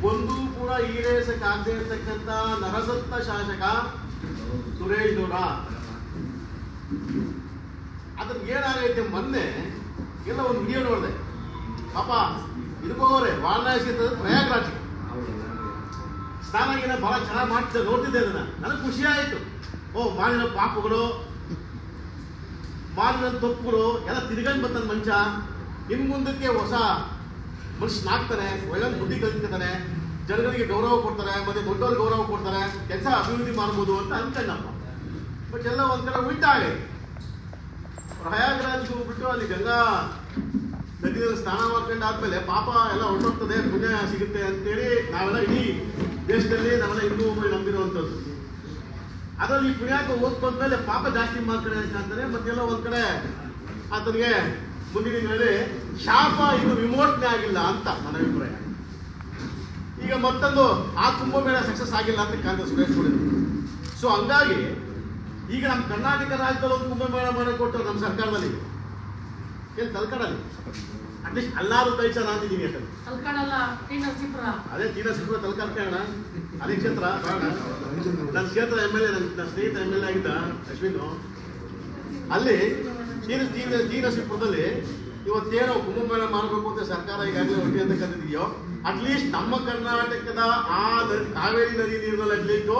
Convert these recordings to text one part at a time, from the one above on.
ಒಂದು ಕೂಡ ಈಡೇರಿಸಕ್ಕಾಗದೇ ಇರತಕ್ಕಂಥ ನರಸತ್ತ ಶಾಸಕ ಸುರೇಶ್ ಗೌಡ. ಅದಕ್ಕೆ ಏನಾಗೈತೆ, ಮೊನ್ನೆ ಎಲ್ಲ ಒಂದು ವಿಡಿಯೋ ನೋಡಿದೆ. ಪಾಪ ಇದಕ್ಕೋಗ್ರೆ ವಾರಣಾಸಿ ಪ್ರಯಾಗ್ರಾಜ್ ಸ್ನಾನ ಬಹಳ ಚೆನ್ನಾಗಿ ಮಾಡ್ತಿದ್ದೆ, ನೋಡ್ತಿದ್ದೆ ಅದನ್ನ. ನನಗೆ ಖುಷಿ ಆಯಿತು. ಮಾಲಿನ ಪಾಪಗಳು, ಮಾಲಿನ ತಪ್ಪುಗಳು ಎಲ್ಲ ತಿರ್ಗಂಡು ಬರ್ತಾನೆ ಮನುಷ್ಯ. ಇನ್ನು ಮುಂದಕ್ಕೆ ಹೊಸ ಮನುಷ್ಯನಾಗ್ತಾನೆ, ಒಳ್ಳೆ ಬುದ್ಧಿ ಕಲಿತಾನೆ, ಜನಗಳಿಗೆ ಗೌರವ ಕೊಡ್ತಾರೆ, ಮತ್ತೆ ದೊಡ್ಡವ್ರಿಗೆ ಗೌರವ ಕೊಡ್ತಾರೆ, ಕೆಲಸ ಅಭಿವೃದ್ಧಿ ಮಾಡ್ಬೋದು ಅಂತ ಅನ್ಕೊಂಡಪ್ಪ. ಬಟ್ ಎಲ್ಲ ಒಂದ್ ಕಡೆ ಉಲ್ಟಾ ಆಗೈತೆ. ಪ್ರಯಾಗ್ರಾಜ್ಗೆ ಹೋಗ್ಬಿಟ್ಟು ಅಲ್ಲಿ ಗಂಗಾ ನದಿಯಲ್ಲಿ ಸ್ನಾನ ಮಾಡ್ಕೊಂಡು ಆದ್ಮೇಲೆ ಪಾಪ ಎಲ್ಲ ಹೊರಟೋಗ್ತದೆ, ಪುಣ್ಯ ಸಿಗುತ್ತೆ ಅಂತೇಳಿ ನಾವೆಲ್ಲ ಇಡೀ ದೇಶದಲ್ಲಿ ನಾವೆಲ್ಲ ಹಿಂದೂ ನಂಬಿರುವಂಥದ್ದು. ಅದರಲ್ಲಿ ಈ ಪುಣ್ಯಕ್ಕೆ ಹೋಗ್ಕೊಂಡ್ಮೇಲೆ ಪಾಪ ಜಾಸ್ತಿ ಮಾಡ್ತಾರೆ ಅಂತಾನೆ. ಮತ್ತೆಲ್ಲ ಒಂದ್ ಕಡೆ ಆತನಿಗೆ ಮುಂದಿನ ದಿನಗಳಲ್ಲಿ ಶಾಪ ಇದು ವಿಮೋಚನೆ ಆಗಿಲ್ಲ ಅಂತ ನನ್ನ ಅಭಿಪ್ರಾಯ. ಈಗ ಮತ್ತೊಂದು ಆ ಕುಂಭಮೇಳ ಸಕ್ಸಸ್ ಆಗಿಲ್ಲ ಅಂತ ಕಾಂಗ್ರೆಸ್ ಸುರೇಶ್ ಗೌಡ. ಸೊ ಹಂಗಾಗಿ ಈಗ ನಮ್ಮ ಕರ್ನಾಟಕ ರಾಜ್ಯದಲ್ಲಿ ಒಂದು ಕುಂಭಮೇಳ ಮಾಡಿಕೊಟ್ಟು ನಮ್ಮ ಸರ್ಕಾರದಲ್ಲಿ ಏನು ತಲ್ಕಾಡಲ್ಲಿ ಅಟ್ಲೀಸ್ಟ್ ಅಲ್ಲಾರು ಕೈ ಸಹ ಅಂತಿದ್ದೀನಿ. ಅದೇ ತೀನರಸೀಪುರ ತಲ್ಕಾಡ ಅದೇ ಕ್ಷೇತ್ರ ನನ್ನ ಕ್ಷೇತ್ರ MLA, ನನ್ನ ಸ್ನೇಹಿತ MLA ಆಗಿದ್ದ ಅಶ್ವಿನ್, ಅಲ್ಲಿ ತೀನರಸೀಪುರದಲ್ಲಿ ಇವತ್ತೇನೋ ಕುಂಭಮೇಳ ಮಾಡಬೇಕು ಅಂತ ಸರ್ಕಾರ ಈಗಾಗಲೇ ಒಟ್ಟಿ ಅಂತ ಕರೆದಿದೆಯೋ, ಅಟ್ಲೀಸ್ಟ್ ನಮ್ಮ ಕರ್ನಾಟಕದ ಆ ಕಾವೇರಿ ನದಿ ನೀರಿನಲ್ಲಿ ಅಟ್ಲೀಸ್ಟ್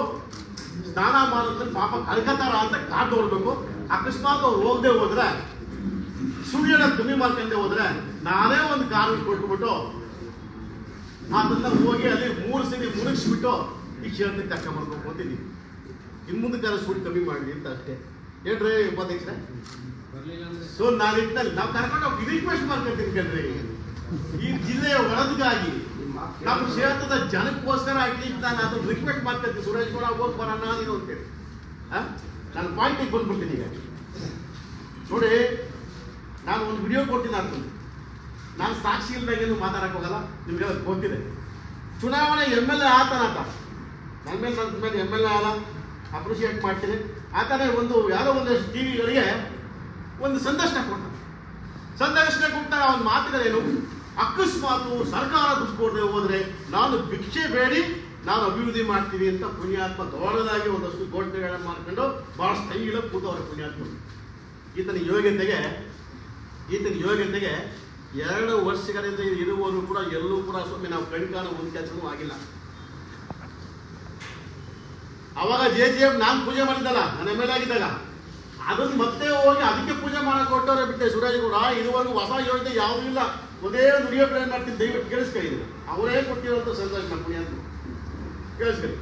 ಸ್ನಾನ ಮಾಡೋದ್ರಲ್ಲಿ ಪಾಪ ಕಳ್ಕತಾರ ಅಂತ ಕಾದು ನೋಡ್ಬೇಕು. ಅಕಸ್ಮಾತ್ ಅವ್ರು ಹೋಗದೆ ಹೋದ್ರೆ, ಸುಳ್ಳಿನ ಕಮ್ಮಿ ಮಾಡ್ಕೊಂಡೆ ಹೋದ್ರೆ, ನಾನೇ ಒಂದು ಕಾರು ಕೊಟ್ಬಿಟ್ಟು ಅದನ್ನ ಹೋಗಿ ಅಲ್ಲಿ 3 ಸರಿ ಮುಳುಗಿಸ್ಬಿಟ್ಟು ಈ ಕ್ಷೇತ್ರಕ್ಕೆ ಕಷ್ಟ ಮಾಡ್ಬೇಕು ಅಂತಿದ್ದೀವಿ. ಇನ್ನು ಮುಂದಕ್ಕೆ ಸುಳ್ಳು ಕಮ್ಮಿ ಮಾಡಲಿ ಅಂತ ಅಷ್ಟೇ. ಹೇಳ್ರಿ ಉಪಾಧ್ಯಕ್ಷರೇ. ಸೊ ನಾನಿಟ್ಟಲ್ಲಿ ನಾವು ಕರ್ಕೊಂಡು ಹೋಗಿ ರಿಕ್ವೆಸ್ಟ್ ಮಾಡ್ಕೊಳ್ತೀನಿ ಕಣ್ರಿ, ಈ ಜಿಲ್ಲೆಯ ಒಳಗಾಗಿ ನಮ್ಮ ಕ್ಷೇತ್ರದ ಜನಕ್ಕೋಸ್ಕರ ಅಟ್ಲೀಸ್ಟ್ ನಾನು ಅದನ್ನ ರಿಕ್ವೆಸ್ಟ್ ಮಾಡ್ಕೊಳ್ತೀನಿ. ಸುರೇಶ್ ಗೌಡ ಹೋಗಿ ಬರೋಣ ನೀನು ಅಂತೇಳಿ ನಾನು ಪಾಯಿಂಟಿಗೆ ಬಂದ್ಬಿಡ್ತೀನಿ. ಈಗ ನೋಡಿ, ನಾನು ಒಂದು ವಿಡಿಯೋ ಕೊಡ್ತೀನಿ ಅನ್ಕೊಂಡು, ನಾನು ಸಾಕ್ಷಿ ಇಲ್ದಾಗೇನು ಮಾತಾಡಕ್ ಹೋಗಲ್ಲ, ನಿಮ್ಗೆಲ್ಲ ಗೊತ್ತಿದೆ. ಚುನಾವಣೆ MLA ಆತನಾತ ನನ್ನ ಮೇಲೆ MLA ಆದ ಅಪ್ರಿಷಿಯೇಟ್ ಮಾಡ್ತೀನಿ. ಆತನೇ ಒಂದು ಯಾವುದೋ ಒಂದಷ್ಟು ಟಿವಿಗಳಿಗೆ ಒಂದು ಸಂದರ್ಶನ ಕೊಡ್ತಾನೆ. ಸಂದರ್ಶನ ಕೊಟ್ಟಾಗ ಅವನ ಮಾತುಗಳೇನು, ಅಕಸ್ಮಾತು ಸರ್ಕಾರ ದುಡ್ಡು ಹೋದ್ರೆ ನಾನು ಭಿಕ್ಷೆ ಬೇಡಿ ನಾನು ಅಭಿವೃದ್ಧಿ ಮಾಡ್ತೀನಿ ಅಂತ ಪುಣ್ಯಾತ್ಮ ದೊಡ್ಡದಾಗಿ ಒಂದಷ್ಟು ಘೋಷಣೆಗಳನ್ನ ಮಾಡ್ಕೊಂಡು ಬಹಳ ಸ್ಥೈಲ ಕೂತವ್ರ ಪುಣ್ಯಾತ್ಮ. ಈತನ ಯೋಗ್ಯತೆಗೆ 2 ವರ್ಷಗಳಿಂದ ಇರುವವರು ಕೂಡ ಎಲ್ಲೂ ಕೂಡ ಸ್ವಾಮಿ ನಾವು ಕಣ್ಕಾಣ ಒಂದು ಕೆಲಸನೂ ಆಗಿಲ್ಲ. ಅವಾಗ JGM ನಾನು ಪೂಜೆ ಮಾಡಿದ್ದಲ್ಲ, ನನ್ನ MLA ಆಗಿದ್ದಾಗ ಅದನ್ನು ಮತ್ತೆ ಹೋಗಿ ಅದಕ್ಕೆ ಪೂಜೆ ಮಾಡಕ್ಕೆ ಕೊಟ್ಟವ್ರೆ ಬಿಟ್ಟೆ. ಸುರೇಶ್ ಗೌಡ ಇದುವರೆಗೂ ಹೊಸ ಯೋಜನೆ ಯಾವುದೂ ಇಲ್ಲ. ಒಂದೇ ವಿಡಿಯೋ ಪ್ಲೇ ಮಾಡ್ತೀನಿ, ದಯವಿಟ್ಟು ಕೇಳಿಸ್ಕೊಳ್ಳಿ. ಅವರೇ ಕೊಟ್ಟಿರುವಂಥ ಸಂತೋಷ ಪುಣ್ಯಾತ್ಮ, ಕೇಳಿಸ್ಕೊಳ್ಳಿ.